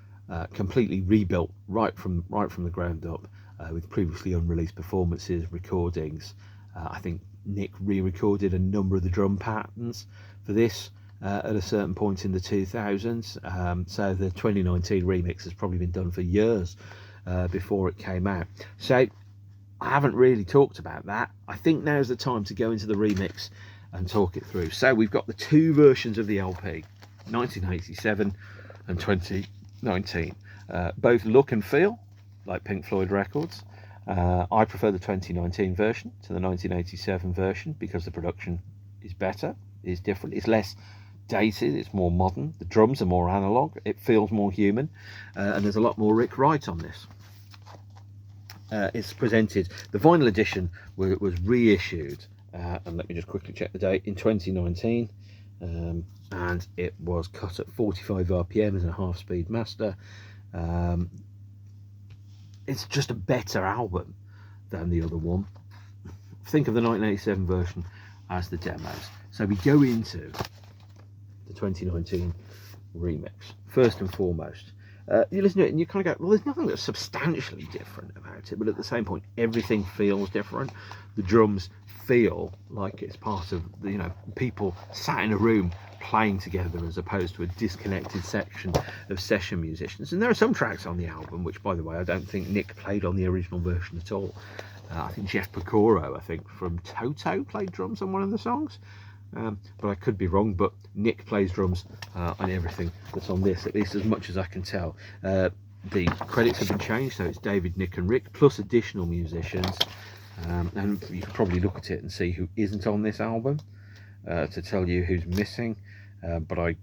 completely rebuilt right from the ground up, with previously unreleased performances, recordings. I think Nick re-recorded a number of the drum patterns for this at a certain point in the 2000s. So the 2019 remix has probably been done for years before it came out. So I haven't really talked about that. I think now's the time to go into the remix and talk it through. So we've got the two versions of the LP, 1987 and 2019. Both look and feel like Pink Floyd records. I prefer the 2019 version to the 1987 version because the production is better, is different, it's less dated, it's more modern, the drums are more analog, it feels more human, and there's a lot more Rick Wright on this. It's presented, the vinyl edition was reissued, and let me just quickly check the date, in 2019, and it was cut at 45 RPM as a half-speed master. It's just a better album than the other one. Think of the 1987 version as the demos. So we go into the 2019 remix. First and foremost, you listen to it and you kind of go, well, there's nothing that's substantially different about it, but at the same point, everything feels different. The drums feel like it's part of the, you know, people sat in a room playing together as opposed to a disconnected section of session musicians. And there are some tracks on the album which, by the way, I don't think Nick played on the original version at all. I think Jeff Pecoro, I think from Toto, played drums on one of the songs, but I could be wrong. But Nick plays drums on everything that's on this, at least as much as I can tell. The credits have been changed, so it's David, Nick and Rick plus additional musicians, and you can probably look at it and see who isn't on this album to tell you who's missing, but I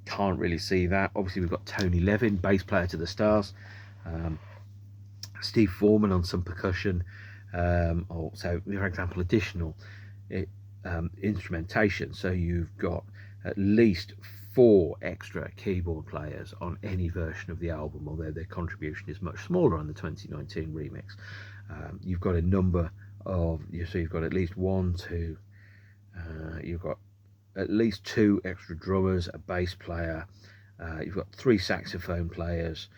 can't really see that. Obviously we've got Tony Levin, bass player to the Stars, Steve Foreman on some percussion, also, for example, additional instrumentation. So you've got at least 4 extra keyboard players on any version of the album, although their contribution is much smaller on the 2019 remix. You've got a number of, so you've got at least 1, 2, you've got at least 2 extra drummers, a bass player, you've got 3 saxophone players,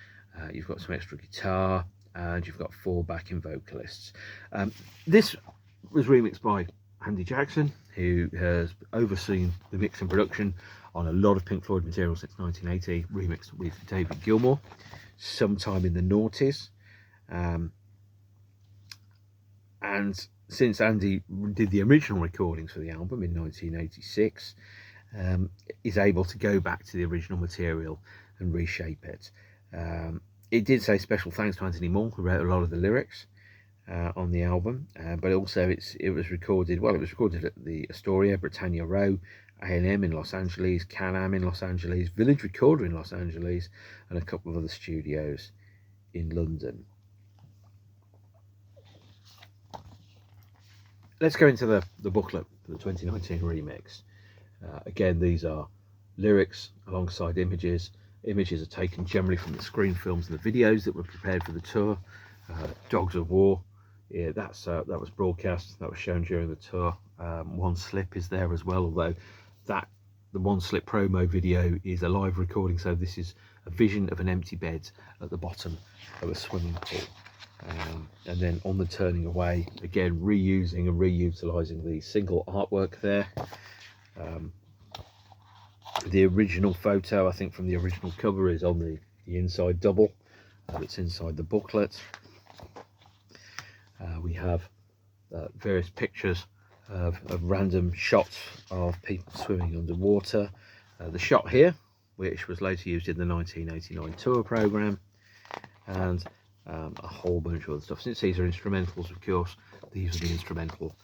you've got some extra guitar, and you've got 4 backing vocalists. This was remixed by Andy Jackson, who has overseen the mix and production on a lot of Pink Floyd material since 1980, remixed with David Gilmour sometime in the noughties. And since Andy did the original recordings for the album in 1986, is able to go back to the original material and reshape it. It did say special thanks to Anthony Moore, who wrote a lot of the lyrics on the album, but also it was recorded at the Astoria, Britannia Row, A&M in Los Angeles, Can-Am in Los Angeles, Village Recorder in Los Angeles, and a couple of other studios in London. Let's go into the booklet for the 2019 remix. Again, these are lyrics alongside images. Images are taken generally from the screen films and the videos that were prepared for the tour. Dogs of War, yeah, that was broadcast, that was shown during the tour. One Slip is there as well, although the One Slip promo video is a live recording, so this is a vision of an empty bed at the bottom of a swimming pool. And then On the Turning Away, again reusing and reutilising the single artwork there. The original photo, I think, from the original cover is on the inside double that's inside the booklet. We have various pictures of random shots of people swimming underwater. The shot here, which was later used in the 1989 tour programme, and a whole bunch of other stuff. Since these are instrumentals, of course, these are the instrumental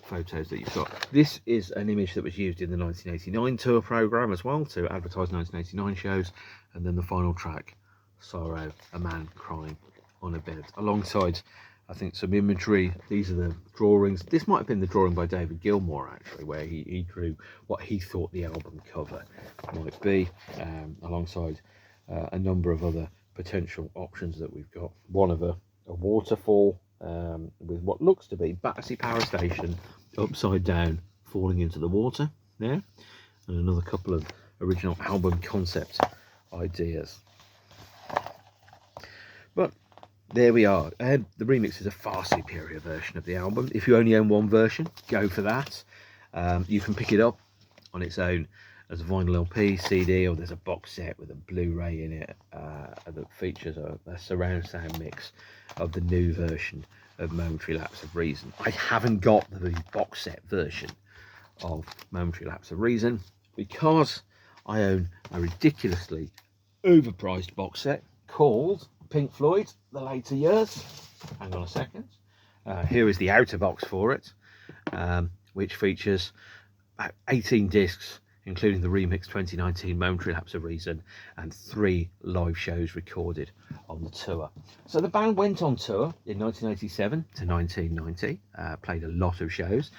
photos that you've got. This is an image that was used in the 1989 tour programme as well, to advertise 1989 shows. And then the final track, Sorrow, a man crying on a bed, alongside, I think, some imagery. These are the drawings. This might have been the drawing by David Gilmour, actually, where he drew what he thought the album cover might be, alongside a number of other potential options that we've got. One of a waterfall with what looks to be Battersea Power Station upside down falling into the water there, and another couple of original album concept ideas. But there we are. The remix is a far superior version of the album. If you only own one version, go for that. You can pick it up on its own as a vinyl LP, CD, or there's a box set with a Blu-ray in it that features a surround sound mix of the new version of Momentary Lapse of Reason. I haven't got the box set version of Momentary Lapse of Reason because I own a ridiculously overpriced box set called Pink Floyd, The Later Years. Hang on a second. Here is the outer box for it, which features about 18 discs, including the remix 2019 Momentary Lapse of Reason, and 3 live shows recorded on the tour. So the band went on tour in 1987 to 1990, played a lot of shows.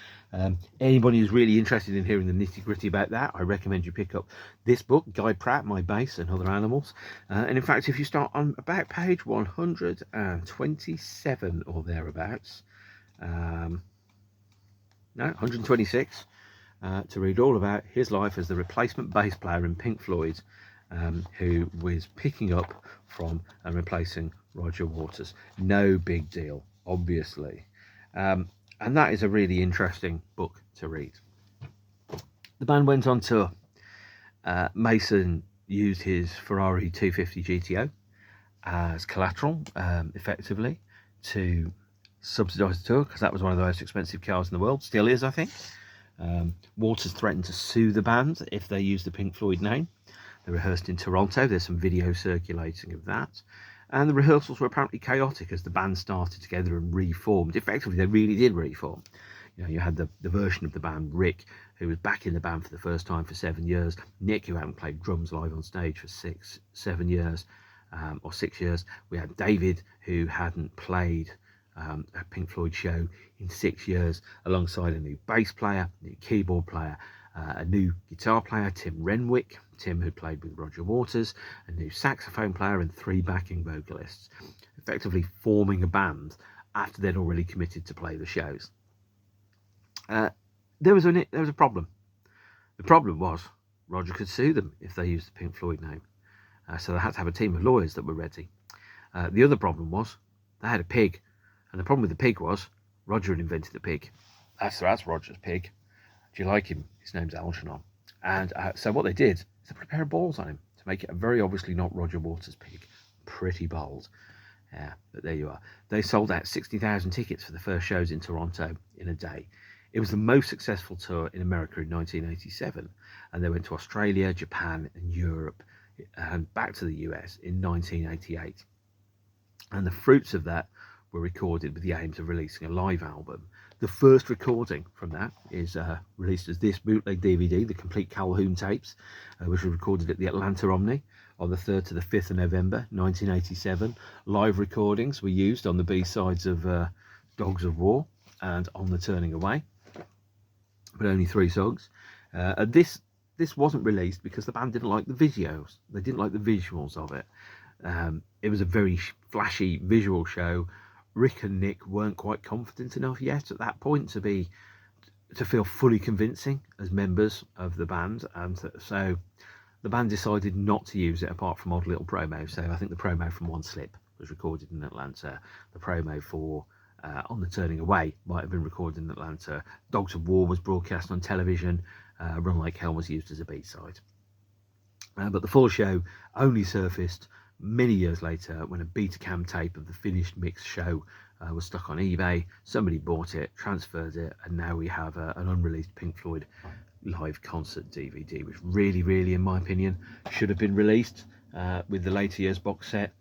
Anybody who's really interested in hearing the nitty-gritty about that, I recommend you pick up this book, Guy Pratt, My Bass and Other Animals. And in fact, if you start on about page 127 or thereabouts, no, 126, to read all about his life as the replacement bass player in Pink Floyd, who was picking up from and replacing Roger Waters. No big deal, obviously. And that is a really interesting book to read. The band went on tour. Mason used his Ferrari 250 GTO as collateral, effectively, to subsidise the tour, because that was one of the most expensive cars in the world. Still is, I think. Waters threatened to sue the band if they used the Pink Floyd name. They rehearsed in Toronto. There's some video circulating of that. And the rehearsals were apparently chaotic as the band started together and reformed. Effectively, they really did reform. You know, you had the version of the band, Rick, who was back in the band for the first time for 7 years. Nick, who hadn't played drums live on stage for 7 years, or 6 years. We had David, who hadn't played a Pink Floyd show in 6 years, alongside a new bass player, new keyboard player, a new guitar player, Tim Renwick, Tim who played with Roger Waters, a new saxophone player, and 3 backing vocalists, effectively forming a band after they'd already committed to play the shows. There was a problem. The problem was Roger could sue them if they used the Pink Floyd name, so they had to have a team of lawyers that were ready. The other problem was they had a pig, and the problem with the pig was Roger had invented the pig. That's Roger's pig. Do you like him? His name's Algernon. And so what they did is they put a pair of balls on him to make it very obviously not Roger Waters' pig. Pretty bold. Yeah, but there you are. They sold out 60,000 tickets for the first shows in Toronto in a day. It was the most successful tour in America in 1987. And they went to Australia, Japan, and Europe, and back to the US in 1988. And the fruits of that were recorded with the aims of releasing a live album. The first recording from that is released as this bootleg DVD, the complete Calhoun tapes, which was recorded at the Atlanta Omni on the 3rd to the 5th of November 1987. Live recordings were used on the B-sides of Dogs of War and On the Turning Away, but only 3 songs. This wasn't released because the band didn't like the videos. They didn't like the visuals of it. It was a very flashy visual show. Rick and Nick weren't quite confident enough yet at that point to feel fully convincing as members of the band, and so the band decided not to use it apart from odd little promos. So I think the promo from One Slip was recorded in Atlanta. The promo for On the Turning Away might have been recorded in Atlanta. Dogs of War was broadcast on television. Run Like Hell was used as a B-side. But the full show only surfaced many years later when a Betacam tape of the finished mixed show was stuck on eBay. Somebody bought it, transferred it, and now we have an unreleased Pink Floyd live concert DVD, which really, in my opinion, should have been released with the later years box set,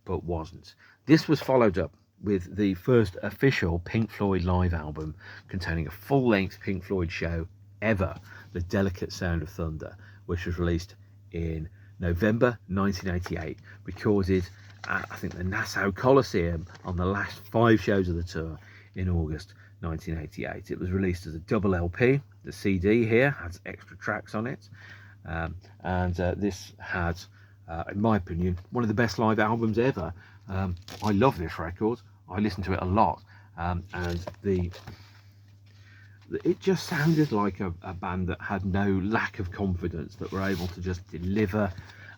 but wasn't. This was followed up with the first official Pink Floyd live album containing a full-length Pink Floyd show ever, The Delicate Sound of Thunder, which was released in November 1988, recorded at, I think, the Nassau Coliseum on the last 5 shows of the tour in August 1988. It was released as a double LP. The CD here has extra tracks on it, and this had, in my opinion, one of the best live albums ever. I love this record. I listen to it a lot, and it just sounded like a band that had no lack of confidence, that were able to just deliver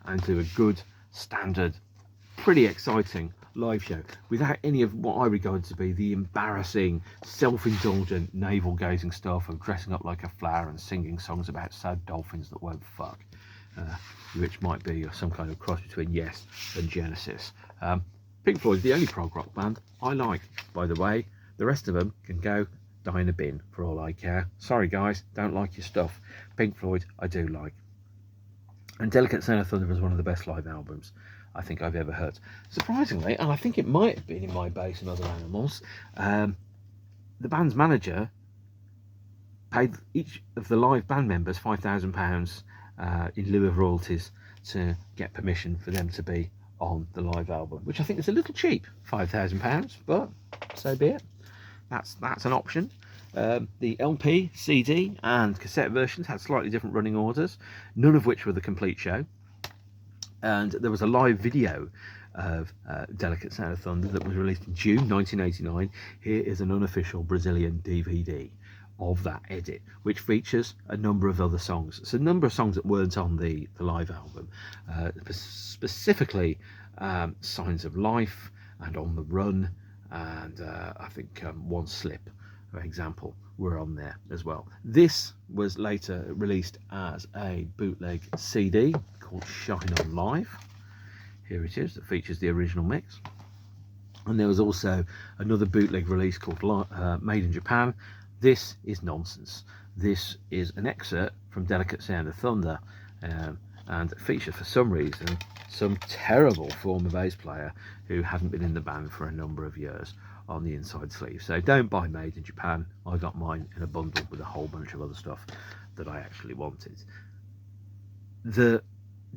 and do a good, standard, pretty exciting live show without any of what I regard to be the embarrassing, self-indulgent, navel-gazing stuff of dressing up like a flower and singing songs about sad dolphins that won't fuck, which might be some kind of cross between Yes and Genesis. Pink Floyd is the only prog rock band I like, by the way. The rest of them can go die in a bin for all I care. Sorry guys, don't like your stuff. Pink Floyd I do like. And Delicate Sound of Thunder was one of the best live albums I think I've ever heard. Surprisingly, and I think it might have been in My Bass and Other Animals, the band's manager paid each of the live band members £5,000 in lieu of royalties to get permission for them to be on the live album, which I think is a little cheap, £5,000, but so be it. That's an option. The LP, CD and cassette versions had slightly different running orders, none of which were the complete show. And there was a live video of Delicate Sound of Thunder that was released in June 1989. Here is an unofficial Brazilian DVD of that edit, which features a number of other songs. So a number of songs that weren't on the live album, specifically Signs of Life and On the Run, and I think One Slip, for example, were on there as well. This was later released as a bootleg CD called Shine On Live. Here it is, that features the original mix. And there was also another bootleg release called Made in Japan. This is nonsense. This is an excerpt from Delicate Sound of Thunder, and features, for some reason, some terrible former bass player who hadn't been in the band for a number of years on the inside sleeve. So don't buy Made in Japan. I got mine in a bundle with a whole bunch of other stuff that I actually wanted. The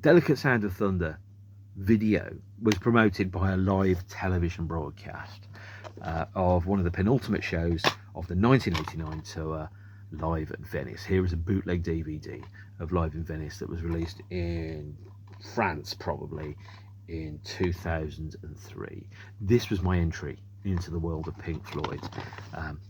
Delicate Sound of Thunder video was promoted by a live television broadcast of one of the penultimate shows of the 1989 tour, Live at Venice. Here is a bootleg DVD of Live in Venice that was released in France probably in 2003. This was my entry into the world of Pink Floyd,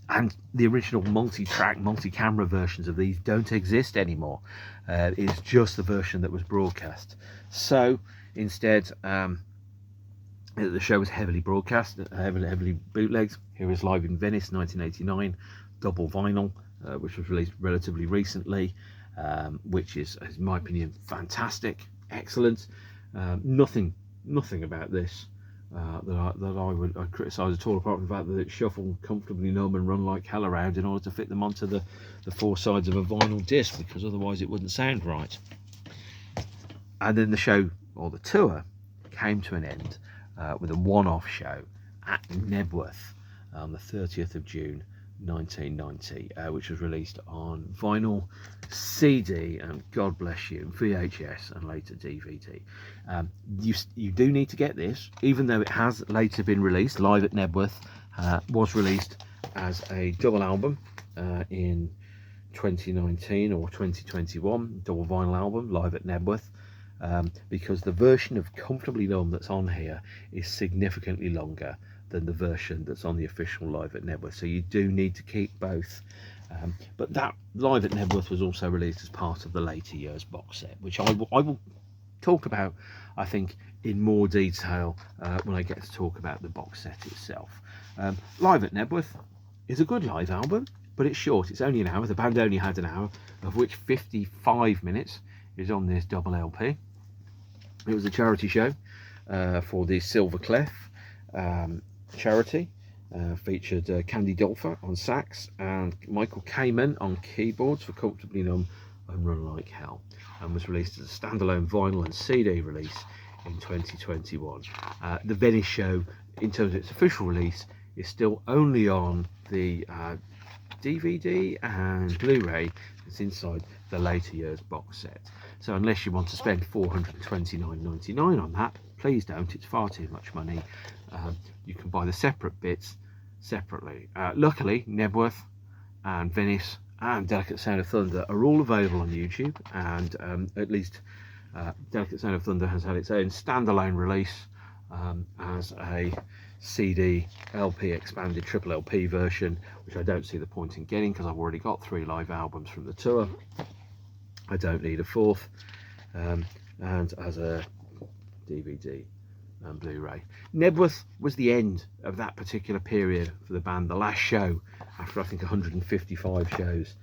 and the original multi-track, multi-camera versions of these don't exist anymore. It's just the version that was broadcast. So instead, the show was heavily broadcast, heavily bootlegged. Here is Live in Venice 1989, double vinyl, which was released relatively recently, which is, in my opinion, fantastic, excellent. Nothing about this that I'd criticise at all, apart from the fact that it shuffled comfortably numb and run like hell around in order to fit them onto the 4 sides of a vinyl disc, because otherwise it wouldn't sound right. And then the show, or the tour, came to an end with a one-off show at Knebworth on the 30th of June 1990, which was released on vinyl, CD, and God bless you, VHS, and later DVD. You do need to get this, even though it has later been released. Live at Knebworth was released as a double album in 2019 or 2021, double vinyl album, Live at Knebworth, because the version of Comfortably Numb that's on here is significantly longer than the version that's on the official Live at Knebworth. So you do need to keep both But that Live at Knebworth was also released as part of the later years box set, which I will talk about, I think, in more detail when I get to talk about the box set itself. Live at Knebworth is a good live album, but it's short. It's only an hour. The band only had an hour, of which 55 minutes is on this double LP. It was a charity show for the Silver Clef charity. Featured Candy Dolfer on sax and Michael Kamen on keyboards for Comfortably Numb and Run Like Hell, and was released as a standalone vinyl and CD release in 2021. The Venice show, in terms of its official release, is still only on the DVD and Blu-ray that's inside the later years box set. So unless you want to spend $429.99 on that, please don't. It's far too much money. You can buy the separate bits separately. Luckily, Knebworth and Venice and Delicate Sound of Thunder are all available on YouTube, and at least Delicate Sound of Thunder has had its own standalone release as a CD, LP, expanded triple LP version, which I don't see the point in getting because I've already got 3 live albums from the tour. I don't need a 4th, and as a DVD and Blu-ray. Knebworth was the end of that particular period for the band, the last show after I think 155 shows,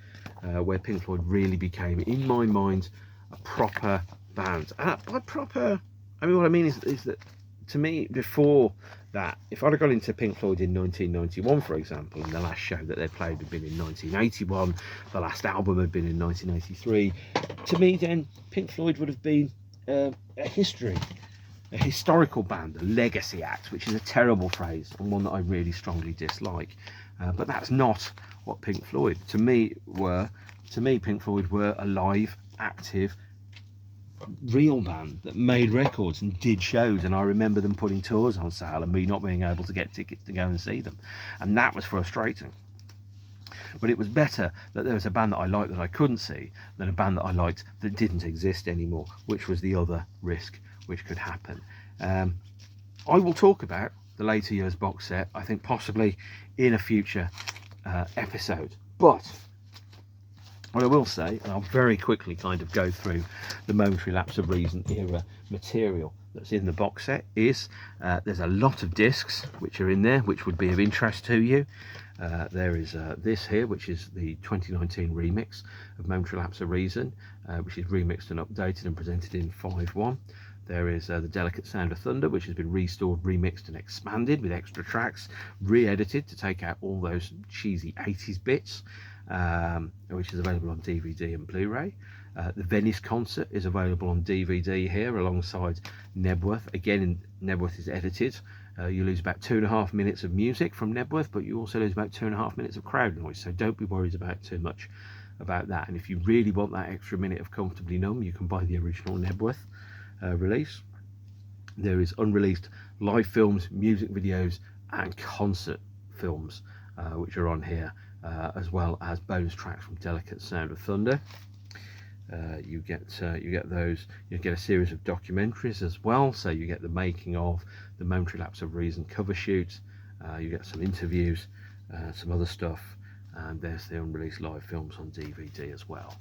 where Pink Floyd really became, in my mind, a proper band. By proper, I mean, what I mean is that, to me, before that, if I'd have got into Pink Floyd in 1991, for example, and the last show that they played had been in 1981, the last album had been in 1983, to me then Pink Floyd would have been a historical band, a legacy act, which is a terrible phrase and one that I really strongly dislike. But that's not what Pink Floyd, to me, Pink Floyd were a live, active, real band that made records and did shows, and I remember them putting tours on sale and me not being able to get tickets to go and see them, and that was frustrating. But it was better that there was a band that I liked that I couldn't see than a band that I liked that didn't exist anymore, which was the other risk which could happen. I will talk about the later years box set, I think possibly in a future episode, but what I will say, and I'll very quickly kind of go through the Momentary Lapse of Reason era material that's in the box set, is there's a lot of discs which are in there which would be of interest to you. There is this here, which is the 2019 remix of Momentary Lapse of Reason, which is remixed and updated and presented in 5.1. There is the Delicate Sound of Thunder, which has been restored, remixed and expanded with extra tracks, re-edited to take out all those cheesy 80s bits, which is available on DVD and Blu-ray. The Venice concert is available on DVD here alongside Knebworth. Again, Knebworth is edited. You lose about 2.5 minutes of music from Knebworth, but you also lose about 2.5 minutes of crowd noise, so don't be worried about too much about that. And if you really want that extra minute of Comfortably Numb, you can buy the original Knebworth release. There is unreleased live films, music videos and concert films which are on here, as well as bonus tracks from Delicate Sound of Thunder. You get those. You get a series of documentaries as well, so you get the making of the Momentary Lapse of Reason cover shoot, you get some interviews, some other stuff, and there's the unreleased live films on DVD as well.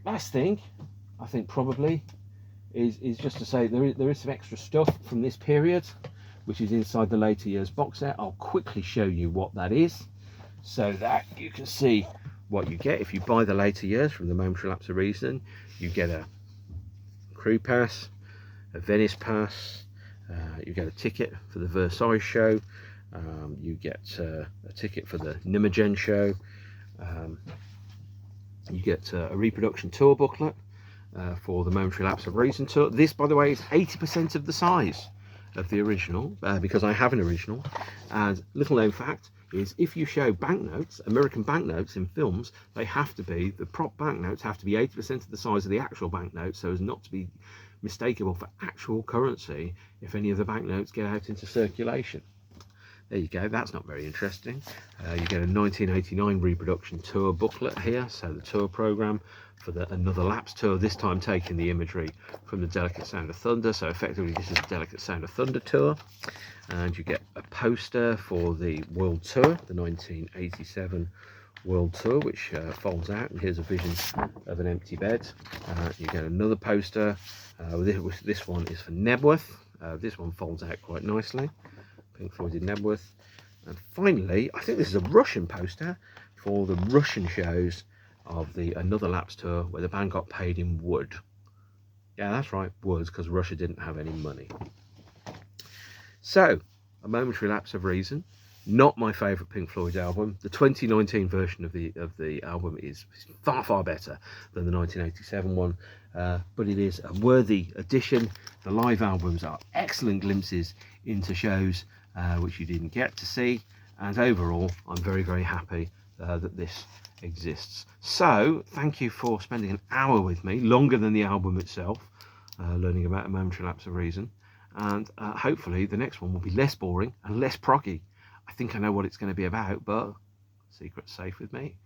Last thing I think probably is just to say there is some extra stuff from this period which is inside the later years box set. I'll quickly show you what that is so that you can see what you get. If you buy the later years from the Momentary Lapse of Reason, you get a crew pass, a Venice pass, you get a ticket for the Versailles show, you get a ticket for the Nijmegen show, you get a reproduction tour booklet for the Momentary Lapse of Reason tour. This, by the way, is 80% of the size of the original, because I have an original. And little known fact is, if you show banknotes, American banknotes in films, they have to be, the prop banknotes have to be 80% of the size of the actual banknotes, so as not to be mistakable for actual currency if any of the banknotes get out into circulation. There you go, that's not very interesting. You get a 1989 reproduction tour booklet here, so the tour programme for the Another Lapse tour, this time taking the imagery from the Delicate Sound of Thunder, so effectively this is the Delicate Sound of Thunder tour. And you get a poster for the World Tour, the 1987 World Tour, which folds out, and here's a vision of an empty bed. You get another poster, this one is for Knebworth, this one folds out quite nicely. Pink Floyd in Knebworth. And finally, I think this is a Russian poster for the Russian shows of the Another Lapse tour, where the band got paid in wood. Yeah, that's right, wood, because Russia didn't have any money. So, A Momentary Lapse of Reason, not my favourite Pink Floyd album. The 2019 version of the album is far better than the 1987 one, but it is a worthy addition. The live albums are excellent glimpses into shows which you didn't get to see, and overall I'm very happy that this exists. So thank you for spending an hour with me, longer than the album itself, learning about A Momentary Lapse of Reason, and hopefully the next one will be less boring and less proggy. I think I know what it's going to be about, but secret's safe with me.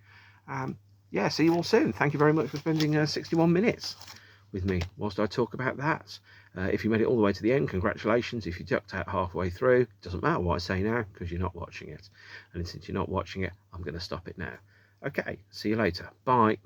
Yeah, see you all soon. Thank you very much for spending 61 minutes with me whilst I talk about that. If you made it all the way to the end, congratulations. If you ducked out halfway through, it doesn't matter what I say now, because you're not watching it. And since you're not watching it, I'm going to stop it now. Okay, see you later. Bye.